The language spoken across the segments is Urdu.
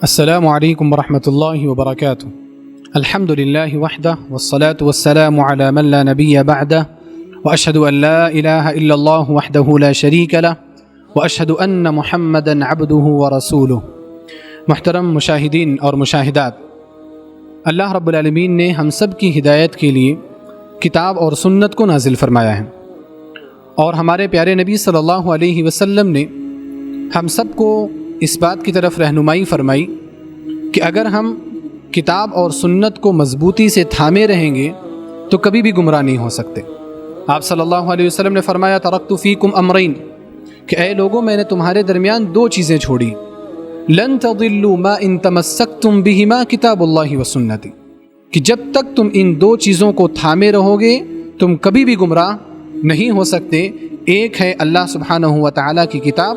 السلام علیکم ورحمۃ اللہ وبرکاتہ۔ الحمد للہ وحدہ والصلاة والسلام علی من لا نبی بعدہ واشہد ان لا الہ الا اللہ وحدہ لا شریک لہ واشہد ان محمدا عبدہ ورسولہ۔ محترم مشاہدین اور مشاہدات، اللہ رب العالمین نے ہم سب کی ہدایت کے لیے کتاب اور سنت کو نازل فرمایا ہے، اور ہمارے پیارے نبی صلی اللہ علیہ وسلم نے ہم سب کو اس بات کی طرف رہنمائی فرمائی کہ اگر ہم کتاب اور سنت کو مضبوطی سے تھامے رہیں گے تو کبھی بھی گمراہ نہیں ہو سکتے۔ آپ صلی اللہ علیہ وسلم نے فرمایا ترکت فیکم امرین، کہ اے لوگوں میں نے تمہارے درمیان دو چیزیں چھوڑی، لن تضلوا ما ان تمسکتم بہما کتاب اللہ و سنتی، کہ جب تک تم ان دو چیزوں کو تھامے رہو گے تم کبھی بھی گمراہ نہیں ہو سکتے۔ ایک ہے اللہ سبحانہ و تعالیٰ کی کتاب،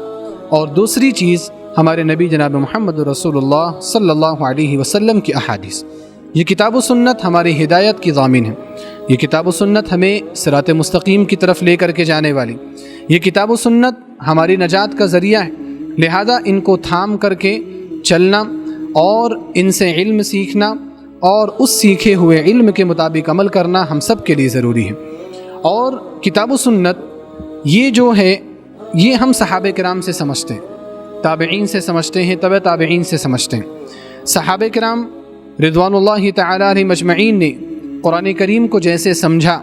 اور دوسری چیز ہمارے نبی جناب محمد رسول اللہ صلی اللہ علیہ وسلم کی احادیث۔ یہ کتاب و سنت ہماری ہدایت کی ضامن ہے، یہ کتاب و سنت ہمیں صراط مستقیم کی طرف لے کر کے جانے والی، یہ کتاب و سنت ہماری نجات کا ذریعہ ہے۔ لہذا ان کو تھام کر کے چلنا اور ان سے علم سیکھنا اور اس سیکھے ہوئے علم کے مطابق عمل کرنا ہم سب کے لیے ضروری ہے۔ اور کتاب و سنت یہ جو ہے یہ ہم صحابہ کرام سے سمجھتے ہیں، تابعین سے سمجھتے ہیں، تبع تابعین سے سمجھتے ہیں۔ صحابہ کرام رضوان اللہ تعالی علیہ مجمعین نے قرآن کریم کو جیسے سمجھا،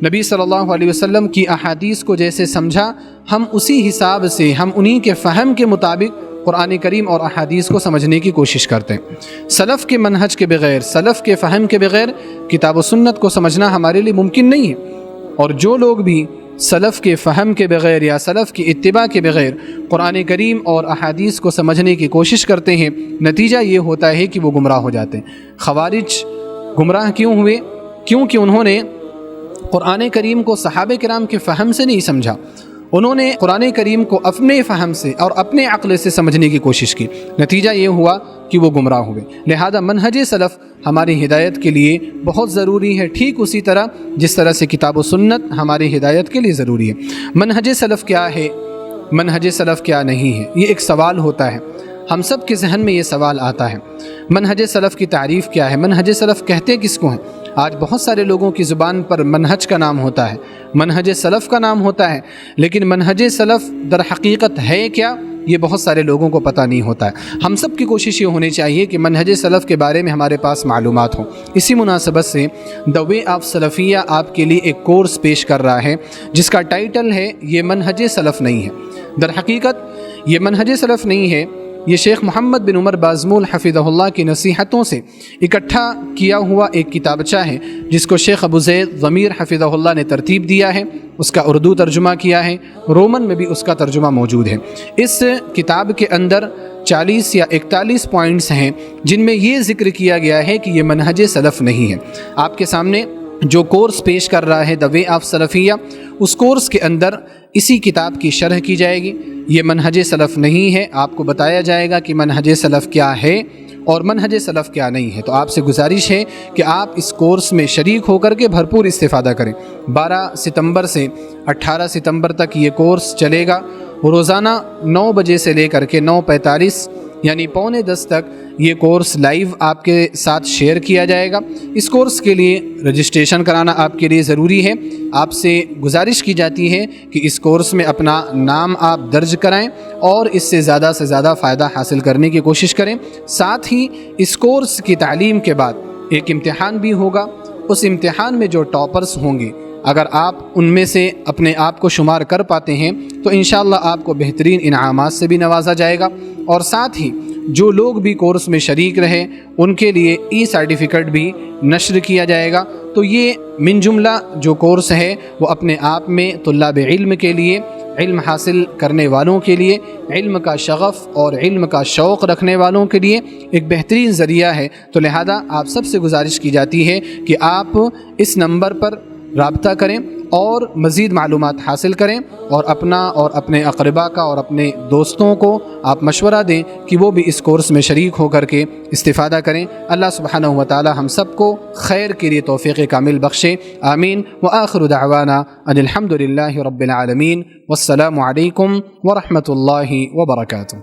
نبی صلی اللہ علیہ وسلم کی احادیث کو جیسے سمجھا، ہم اسی حساب سے، ہم انہی کے فہم کے مطابق قرآن کریم اور احادیث کو سمجھنے کی کوشش کرتے ہیں۔ سلف کے منہج کے بغیر، سلف کے فہم کے بغیر کتاب و سنت کو سمجھنا ہمارے لیے ممکن نہیں ہے۔ اور جو لوگ بھی سلف کے فہم کے بغیر یا سلف کی اتباع کے بغیر قرآن کریم اور احادیث کو سمجھنے کی کوشش کرتے ہیں، نتیجہ یہ ہوتا ہے کہ وہ گمراہ ہو جاتے ہیں۔ خوارج گمراہ کیوں ہوئے؟ کیونکہ انہوں نے قرآن کریم کو صحابہ کرام کے فہم سے نہیں سمجھا، انہوں نے قرآن کریم کو اپنے فہم سے اور اپنے عقل سے سمجھنے کی کوشش کی، نتیجہ یہ ہوا کہ وہ گمراہ ہوئے۔ لہذا منہج سلف ہماری ہدایت کے لیے بہت ضروری ہے، ٹھیک اسی طرح جس طرح سے کتاب و سنت ہماری ہدایت کے لیے ضروری ہے۔ منہج سلف کیا ہے، منہج سلف کیا نہیں ہے، یہ ایک سوال ہوتا ہے، ہم سب کے ذہن میں یہ سوال آتا ہے۔ منہج سلف کی تعریف کیا ہے، منہج سلف کہتے کس کو ہیں؟ آج بہت سارے لوگوں کی زبان پر منہج کا نام ہوتا ہے، منہج سلف کا نام ہوتا ہے، لیکن منہج سلف در حقیقت ہے کیا، یہ بہت سارے لوگوں کو پتہ نہیں ہوتا ہے۔ ہم سب کی کوشش یہ ہونی چاہیے کہ منہج سلف کے بارے میں ہمارے پاس معلومات ہوں۔ اسی مناسبت سے دی وے آف سلفیہ آپ کے لیے ایک کورس پیش کر رہا ہے جس کا ٹائٹل ہے یہ منہج سلف نہیں ہے۔ در حقیقت یہ منہج سلف نہیں ہے، یہ شیخ محمد بن عمر بازمول حفظہ اللہ کی نصیحتوں سے اکٹھا کیا ہوا ایک کتابچہ ہے جس کو شیخ ابو زید ضمیر حفظہ اللہ نے ترتیب دیا ہے، اس کا اردو ترجمہ کیا ہے، رومن میں بھی اس کا ترجمہ موجود ہے۔ اس کتاب کے اندر 40 یا 41 پوائنٹس ہیں جن میں یہ ذکر کیا گیا ہے کہ یہ منہج سلف نہیں ہے۔ آپ کے سامنے جو کورس پیش کر رہا ہے دی way of Salafia, us course کے اندر اسی کتاب کی شرح کی جائے گی۔ یہ منہج سلف نہیں ہے، آپ کو بتایا جائے گا کہ منہج سلف کیا ہے اور منہج سلف کیا نہیں ہے۔ تو آپ سے گزارش ہے کہ آپ اس کورس میں شریک ہو کر کے بھرپور استفادہ کریں۔ 12 ستمبر سے 18 ستمبر تک یہ کورس چلے گا، روزانہ 9 بجے سے لے کر کے 9:45 یعنی 9:45 تک یہ کورس لائیو آپ کے ساتھ شیئر کیا جائے گا۔ اس کورس کے لیے رجسٹریشن کرانا آپ کے لیے ضروری ہے۔ آپ سے گزارش کی جاتی ہے کہ اس کورس میں اپنا نام آپ درج کرائیں اور اس سے زیادہ فائدہ حاصل کرنے کی کوشش کریں۔ ساتھ ہی اس کورس کی تعلیم کے بعد ایک امتحان بھی ہوگا، اس امتحان میں جو ٹاپرز ہوں گے، اگر آپ ان میں سے اپنے آپ کو شمار کر پاتے ہیں تو انشاءاللہ آپ کو بہترین انعامات سے بھی نوازا جائے گا، اور ساتھ ہی جو لوگ بھی کورس میں شریک رہے ان کے لیے ای سرٹیفکیٹ بھی نشر کیا جائے گا۔ تو یہ من جملہ جو کورس ہے وہ اپنے آپ میں طلاب علم کے لیے، علم حاصل کرنے والوں کے لیے، علم کا شغف اور علم کا شوق رکھنے والوں کے لیے ایک بہترین ذریعہ ہے۔ تو لہذا آپ سب سے گزارش کی جاتی ہے کہ آپ اس نمبر پر رابطہ کریں اور مزید معلومات حاصل کریں، اور اپنا اور اپنے اقربا کا اور اپنے دوستوں کو آپ مشورہ دیں کہ وہ بھی اس کورس میں شریک ہو کر کے استفادہ کریں۔ اللہ سبحانہ و تعالی ہم سب کو خیر کے لیے توفیق کامل بخشے، آمین۔ وآخر دعوانا ان الحمد للہ رب العالمین، والسلام علیکم ورحمۃ اللہ وبرکاتہ۔